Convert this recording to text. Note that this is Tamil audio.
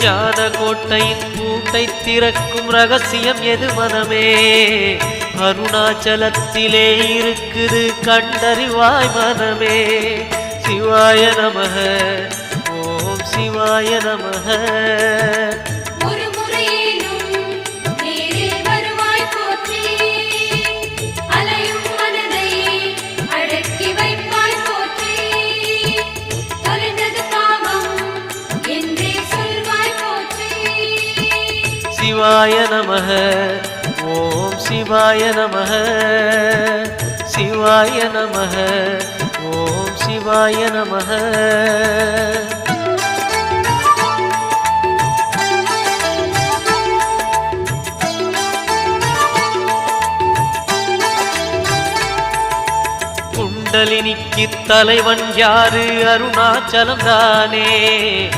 ஞான கோட்டையின் பூட்டை திறக்கும் ரகசியம் எது மனமே? அருணாச்சலத்திலே இருக்குது கண்டறிவாய் மனமே. சிவாய நமக ஓம் சிவாய நமக. சிவாய நமக ஓம் சிவாய நமக. சிவாய நமக ஓம் சிவாய நமக. குண்டலினிக்கு தலைவன் யாரு? அருணாச்சலம் தானே.